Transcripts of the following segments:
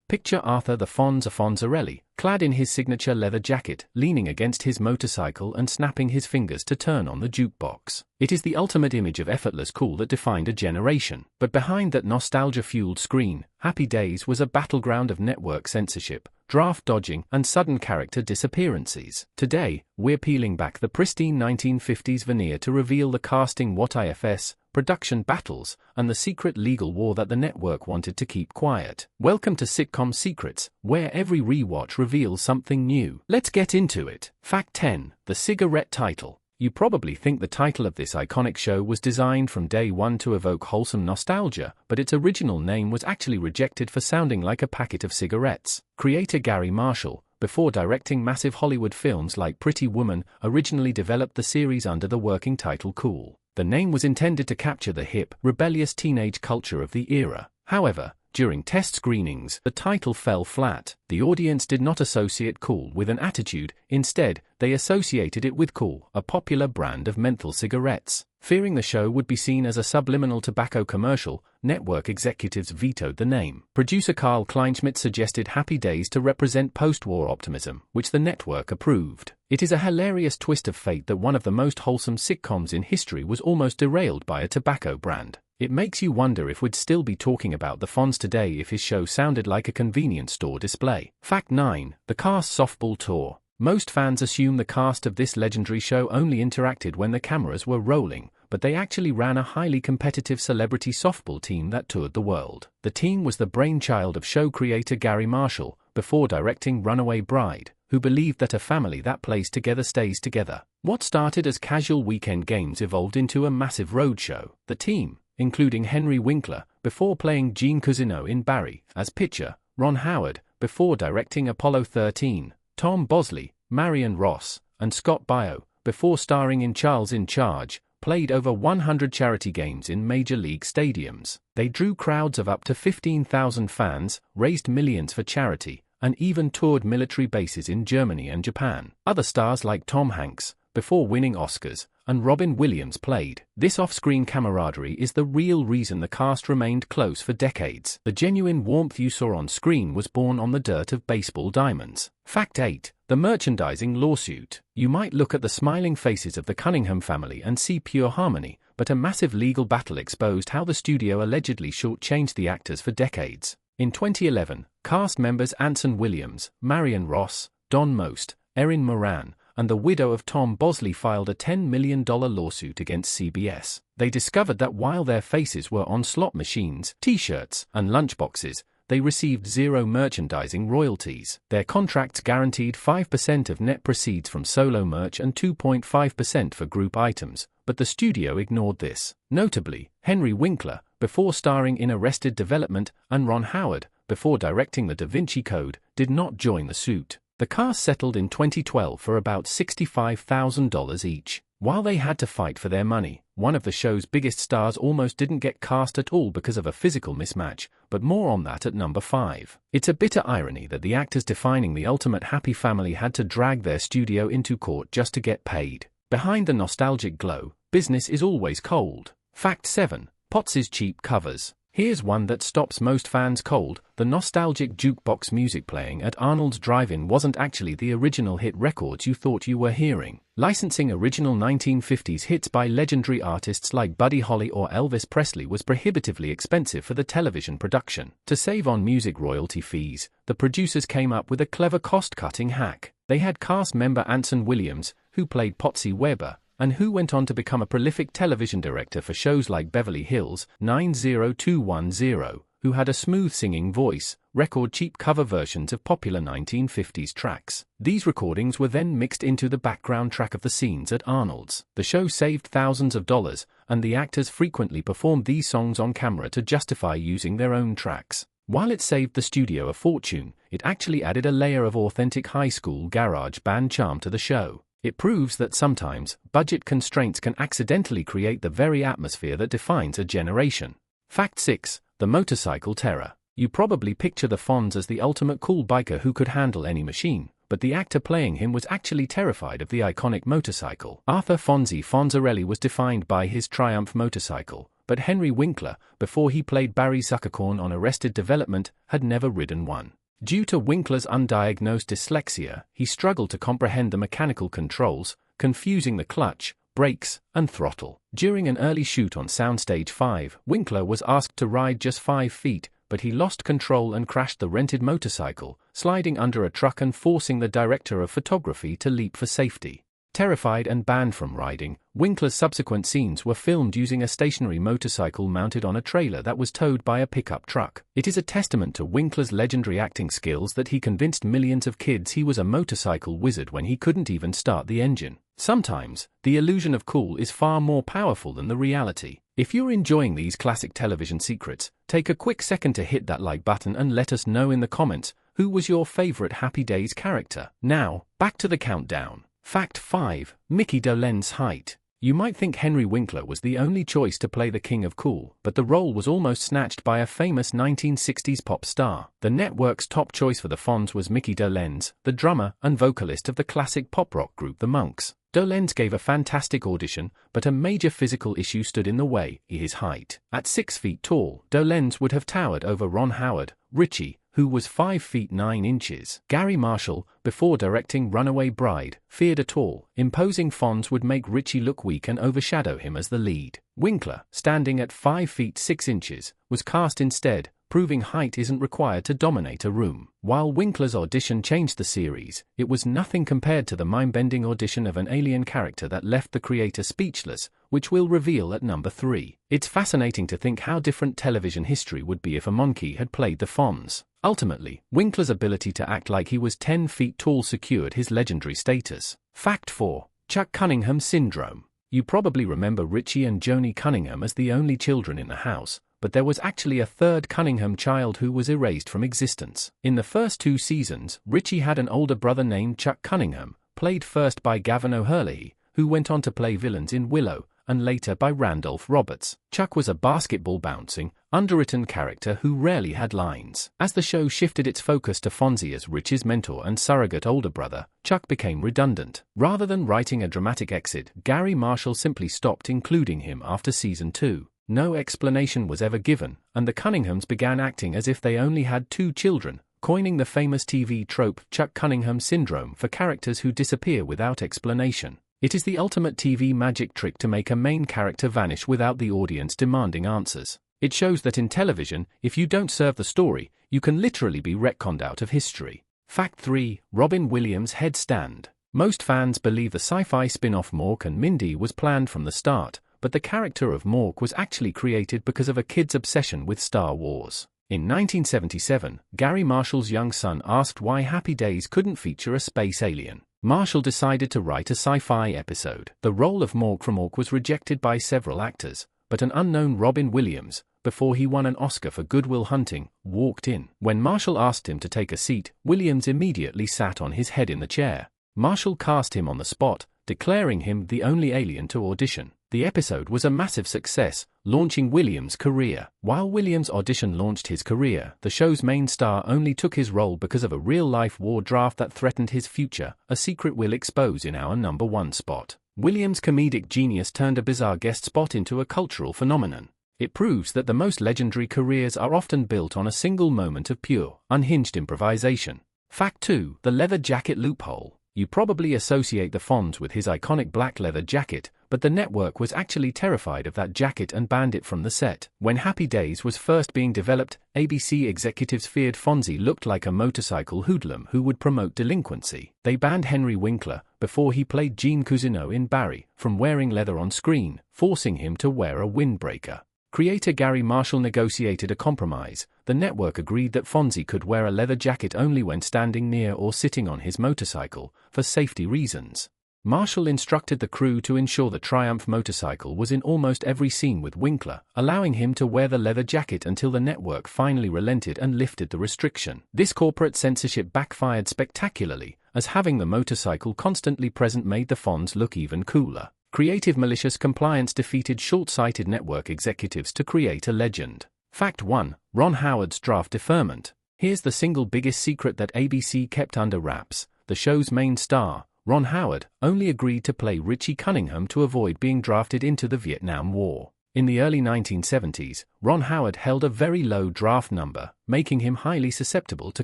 Picture Arthur the Fonz Fonzarelli, clad in his signature leather jacket, leaning against his motorcycle and snapping his fingers to turn on the jukebox. It is the ultimate image of effortless cool that defined a generation. But behind that nostalgia-fueled screen, Happy Days was a battleground of network censorship, draft dodging, and sudden character disappearances. Today, we're peeling back the pristine 1950s veneer to reveal the casting what-ifs, production battles, and the secret legal war that the network wanted to keep quiet. Welcome to Sitcom Secrets, where every rewatch reveals something new. Let's get into it. Fact 10. The cigarette title. You probably think the title of this iconic show was designed from day one to evoke wholesome nostalgia, but its original name was actually rejected for sounding like a packet of cigarettes. Creator Gary Marshall, before directing massive Hollywood films like Pretty Woman, originally developed the series under the working title Cool. The name was intended to capture the hip, rebellious teenage culture of the era. However, during test screenings, the title fell flat. The audience did not associate Cool with an attitude. Instead, they associated it with Cool, a popular brand of menthol cigarettes. Fearing the show would be seen as a subliminal tobacco commercial, network executives vetoed the name. Producer Carl Kleinschmidt suggested Happy Days to represent post-war optimism, which the network approved. It is a hilarious twist of fate that one of the most wholesome sitcoms in history was almost derailed by a tobacco brand. It makes you wonder if we'd still be talking about the Fonz today if his show sounded like a convenience store display. Fact 9. The cast softball tour. Most fans assume the cast of this legendary show only interacted when the cameras were rolling, but they actually ran a highly competitive celebrity softball team that toured the world. The team was the brainchild of show creator Gary Marshall, before directing Runaway Bride, who believed that a family that plays together stays together. What started as casual weekend games evolved into a massive roadshow. The team, including Henry Winkler, before playing Gene Cousineau in Barry, as pitcher, Ron Howard, before directing Apollo 13, Tom Bosley, Marion Ross, and Scott Baio, before starring in Charles in Charge, played over 100 charity games in major league stadiums. They drew crowds of up to 15,000 fans, raised millions for charity, and even toured military bases in Germany and Japan. Other stars like Tom Hanks, before winning Oscars, and Robin Williams played. This off-screen camaraderie is the real reason the cast remained close for decades. The genuine warmth you saw on screen was born on the dirt of baseball diamonds. Fact 8. The merchandising lawsuit. You might look at the smiling faces of the Cunningham family and see pure harmony, but a massive legal battle exposed how the studio allegedly shortchanged the actors for decades. In 2011, cast members Anson Williams, Marion Ross, Don Most, Erin Moran, and the widow of Tom Bosley filed a $10 million lawsuit against CBS. They discovered that while their faces were on slot machines, t-shirts, and lunchboxes, they received zero merchandising royalties. Their contracts guaranteed 5% of net proceeds from solo merch and 2.5% for group items, but the studio ignored this. Notably, Henry Winkler, before starring in Arrested Development, and Ron Howard, before directing The Da Vinci Code, did not join the suit. The cast settled in 2012 for about $65,000 each. While they had to fight for their money, one of the show's biggest stars almost didn't get cast at all because of a physical mismatch, but more on that at number 5. It's a bitter irony that the actors defining the ultimate happy family had to drag their studio into court just to get paid. Behind the nostalgic glow, business is always cold. Fact 7. Potts's cheap covers. Here's one that stops most fans cold. The nostalgic jukebox music playing at Arnold's Drive-In wasn't actually the original hit records you thought you were hearing. Licensing original 1950s hits by legendary artists like Buddy Holly or Elvis Presley was prohibitively expensive for the television production. To save on music royalty fees, the producers came up with a clever cost-cutting hack. They had cast member Anson Williams, who played Potsy Weber, and who went on to become a prolific television director for shows like Beverly Hills 90210, who had a smooth singing voice, record cheap cover versions of popular 1950s tracks. These recordings were then mixed into the background track of the scenes at Arnold's. The show saved thousands of dollars, and the actors frequently performed these songs on camera to justify using their own tracks. While it saved the studio a fortune, it actually added a layer of authentic high school garage band charm to the show. It proves that sometimes, budget constraints can accidentally create the very atmosphere that defines a generation. Fact 6. The motorcycle terror. You probably picture the Fonz as the ultimate cool biker who could handle any machine, but the actor playing him was actually terrified of the iconic motorcycle. Arthur Fonzie Fonzarelli was defined by his Triumph motorcycle, but Henry Winkler, before he played Barry Zuckerkorn on Arrested Development, had never ridden one. Due to Winkler's undiagnosed dyslexia, he struggled to comprehend the mechanical controls, confusing the clutch, brakes, and throttle. During an early shoot on Soundstage 5, Winkler was asked to ride just 5 feet, but he lost control and crashed the rented motorcycle, sliding under a truck and forcing the director of photography to leap for safety. Terrified and banned from riding, Winkler's subsequent scenes were filmed using a stationary motorcycle mounted on a trailer that was towed by a pickup truck. It is a testament to Winkler's legendary acting skills that he convinced millions of kids he was a motorcycle wizard when he couldn't even start the engine. Sometimes, the illusion of cool is far more powerful than the reality. If you're enjoying these classic television secrets, take a quick second to hit that like button and let us know in the comments who was your favorite Happy Days character. Now, back to the countdown. Fact 5. Mickey Dolenz height. You might think Henry Winkler was the only choice to play the King of Cool, but the role was almost snatched by a famous 1960s pop star. The network's top choice for the Fonz was Mickey Dolenz, the drummer and vocalist of the classic pop rock group The Monks. Dolenz gave a fantastic audition, but a major physical issue stood in the way: his height. At 6 feet tall, Dolenz would have towered over Ron Howard, Richie, who was 5 feet 9 inches. Gary Marshall, before directing Runaway Bride, feared a tall, imposing Fonz would make Richie look weak and overshadow him as the lead. Winkler, standing at 5 feet 6 inches, was cast instead, proving height isn't required to dominate a room. While Winkler's audition changed the series, it was nothing compared to the mind-bending audition of an alien character that left the creator speechless, which we'll reveal at number 3. It's fascinating to think how different television history would be if a monkey had played the Fonz. Ultimately, Winkler's ability to act like he was 10 feet tall secured his legendary status. Fact 4. Chuck Cunningham syndrome. You probably remember Richie and Joni Cunningham as the only children in the house, but there was actually a third Cunningham child who was erased from existence. In the first 2 seasons, Richie had an older brother named Chuck Cunningham, played first by Gavin O'Herlihy, who went on to play villains in Willow, and later by Randolph Roberts. Chuck was a basketball-bouncing, underwritten character who rarely had lines. As the show shifted its focus to Fonzie as Richie's mentor and surrogate older brother, Chuck became redundant. Rather than writing a dramatic exit, Gary Marshall simply stopped including him after season 2. No explanation was ever given, and the Cunninghams began acting as if they only had 2 children, coining the famous TV trope Chuck Cunningham syndrome for characters who disappear without explanation. It is the ultimate TV magic trick to make a main character vanish without the audience demanding answers. It shows that in television, if you don't serve the story, you can literally be retconned out of history. Fact 3. Robin Williams headstand. Most fans believe the sci-fi spin-off Mork and Mindy was planned from the start, but the character of Mork was actually created because of a kid's obsession with Star Wars. In 1977, Gary Marshall's young son asked why Happy Days couldn't feature a space alien. Marshall decided to write a sci-fi episode. The role of Mork from Mork was rejected by several actors, but an unknown Robin Williams, before he won an Oscar for Good Will Hunting, walked in. When Marshall asked him to take a seat, Williams immediately sat on his head in the chair. Marshall cast him on the spot, declaring him the only alien to audition. The episode was a massive success, launching Williams' career. While Williams' audition launched his career, the show's main star only took his role because of a real-life war draft that threatened his future, a secret we'll expose in our number 1 spot. Williams' comedic genius turned a bizarre guest spot into a cultural phenomenon. It proves that the most legendary careers are often built on a single moment of pure, unhinged improvisation. Fact 2. The leather jacket loophole. You probably associate the Fonz with his iconic black leather jacket, but the network was actually terrified of that jacket and banned it from the set. When Happy Days was first being developed, ABC executives feared Fonzie looked like a motorcycle hoodlum who would promote delinquency. They banned Henry Winkler, before he played Gene Cousineau in Barry, from wearing leather on screen, forcing him to wear a windbreaker. Creator Gary Marshall negotiated a compromise. The network agreed that Fonzie could wear a leather jacket only when standing near or sitting on his motorcycle, for safety reasons. Marshall instructed the crew to ensure the Triumph motorcycle was in almost every scene with Winkler, allowing him to wear the leather jacket until the network finally relented and lifted the restriction. This corporate censorship backfired spectacularly, as having the motorcycle constantly present made the Fonz look even cooler. Creative malicious compliance defeated short-sighted network executives to create a legend. Fact 1. Ron Howard's draft deferment. Here's the single biggest secret that ABC kept under wraps. The show's main star, Ron Howard, only agreed to play Richie Cunningham to avoid being drafted into the Vietnam War. In the early 1970s, Ron Howard held a very low draft number, making him highly susceptible to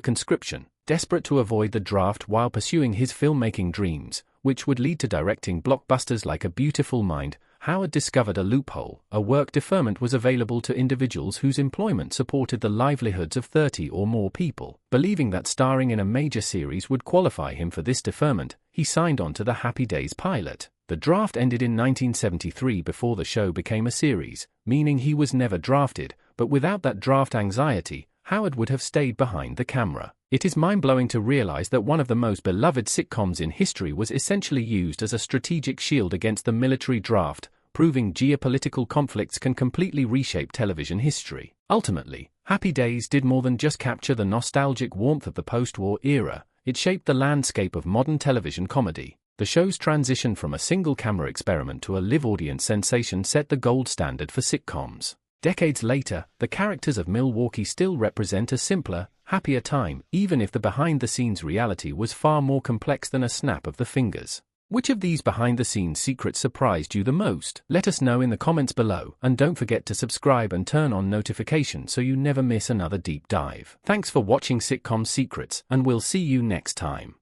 conscription. Desperate to avoid the draft while pursuing his filmmaking dreams, which would lead to directing blockbusters like A Beautiful Mind, Howard discovered a loophole. A work deferment was available to individuals whose employment supported the livelihoods of 30 or more people. Believing that starring in a major series would qualify him for this deferment, he signed on to the Happy Days pilot. The draft ended in 1973 before the show became a series, meaning he was never drafted, but without that draft anxiety, Howard would have stayed behind the camera. It is mind-blowing to realize that one of the most beloved sitcoms in history was essentially used as a strategic shield against the military draft, proving geopolitical conflicts can completely reshape television history. Ultimately, Happy Days did more than just capture the nostalgic warmth of the post-war era, it shaped the landscape of modern television comedy. The show's transition from a single-camera experiment to a live-audience sensation set the gold standard for sitcoms. Decades later, the characters of Milwaukee still represent a simpler, happier time, even if the behind-the-scenes reality was far more complex than a snap of the fingers. Which of these behind-the-scenes secrets surprised you the most? Let us know in the comments below, and don't forget to subscribe and turn on notifications so you never miss another deep dive. Thanks for watching Sitcom Secrets, and we'll see you next time.